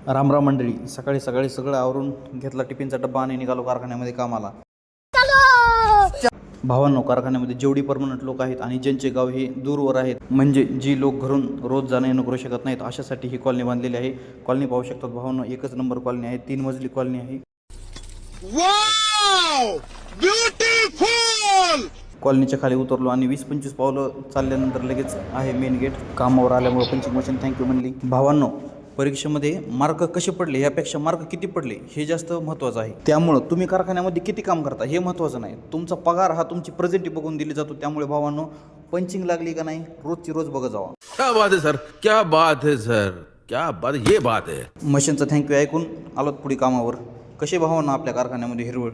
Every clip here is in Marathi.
रामराम मंडळी, सकाळी सकाळी सगळं आवरून घेतला टिफिनचा डब्बा आणि निघालो कारखान्यामध्ये कामाला. भावांनो, कारखान्यामध्ये जेवढी परमनंट लोक आहेत आणि ज्यांचे गाव हे दूरवर आहेत, म्हणजे जी लोक घरून रोज जाणं येणं करू शकत नाहीत, अशासाठी ही कॉलनी बांधलेली आहे. कॉलनी पाहू शकतात भावांनो, एकच नंबर कॉलनी आहे, 3 मजली कॉलनी आहे. कॉलनीच्या खाली उतरलो आणि 20-25 पावलं चालल्यानंतर लगेच आहे मेन गेट. कामावर आल्यामुळे पंचिंग मशीन थँक्यू म्हणली. भावांनो, परीक्षेमध्ये मार्क कसे पडले यापेक्षा मार्क किती पडले हे जास्त महत्त्वाचं आहे. त्यामुळं तुम्ही कारखान्यामध्ये किती काम करता हे महत्त्वाचं नाही, तुमचा पगार हा तुमची प्रेझेंटी बघून दिली जातो. त्यामुळे भावांनो, पंचिंग लागली का नाही रोजची रोज बघत जावा. क्या बात है सर, क्या बात है सर, क्या बात, ये बात है. मशीनचं थँक्यू ऐकून आलोत पुढे कामावर. कसे भावांनो आपल्या कारखान्यामध्ये हिरवळ.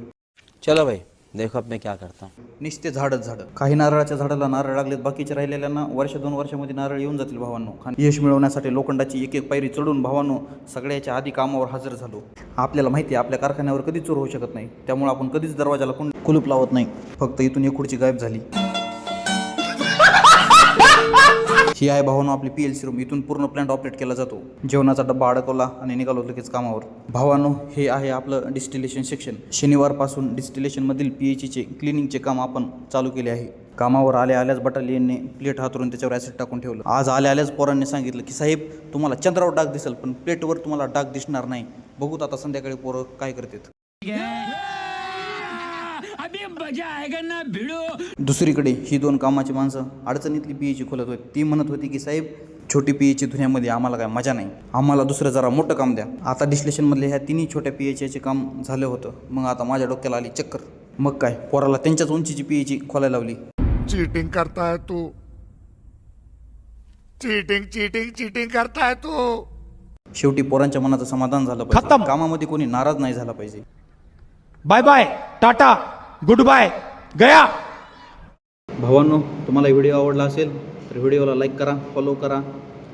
चलो भाई देखो अब मैं क्या करता हूँ. नुसते झाडच झाडं. काही नारळाच्या झाडाला नारळ लागलेत, बाकीच्या राहिलेल्यांना 1-2 वर्षामध्ये नारळ येऊन जातील भावांनो. यश मिळवण्यासाठी लोखंडाची एक एक पायरी चढून भावांनो सगळ्याच्या आधी कामावर हजर झालो. आपल्याला माहिती आहे आपल्या कारखान्यावर कधीच चोर होऊ शकत नाही, त्यामुळे आपण कधीच दरवाजाला कुलूप लावत नाही. फक्त इथून एक खुर्ची गायब झाली. ही आहे भावांनो आपली PLC रूम. इथून पूर्ण प्लांट ऑपरेट केला जातो. जेवणाचा डब्बा अडकवला आणि निघालो लगेच कामावर. भावांनो, हे आहे आपलं डिस्टिलेशन सेक्शन. शनिवारपासून डिस्टिलेशनमधील PHचे क्लिनिंगचे काम आपण चालू केले आहे. कामावर आल्याच बटालियनने प्लेट हातरून त्याच्यावर ॲसिड टाकून ठेवलं. आज आल्याच पोरांनी सांगितलं की साहेब तुम्हाला चंद्रावर डाग दिसेल पण प्लेटवर तुम्हाला डाग दिसणार नाही. बघूत आता संध्याकाळी पोरं काय करतात. दुसरीकडे ही 2 कामाची माणसं अडचणीतली PH खोलत होती. ती म्हणत होती की साहेब छोटी PH धुण्यामध्ये आम्हाला काय मजा नाही, आम्हाला दुसरं जरा मोठं काम द्या. आता डिस्टिलेशनमधल्या ह्या 3 छोट्या PHचे काम झालं होतं. मग आता माझ्या डोक्याला आली चक्कर. मग काय पोराला त्यांच्याच उंचीची PH खोलायला लावली. चीटिंग करता है तू, चीटिंग चीटिंग चीटिंग करता है तू. शेवटी पोरांच्या मनाचं समाधान झालं पाहिजे. कामामध्ये कोणी नाराज नाही झाला पाहिजे. Bye bye, tata, good bye, गया. भावांनो, तुम्हाला व्हिडिओ आवडला असेल तर व्हिडिओला लाईक करा, फॉलो करा,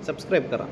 सबस्क्राईब करा.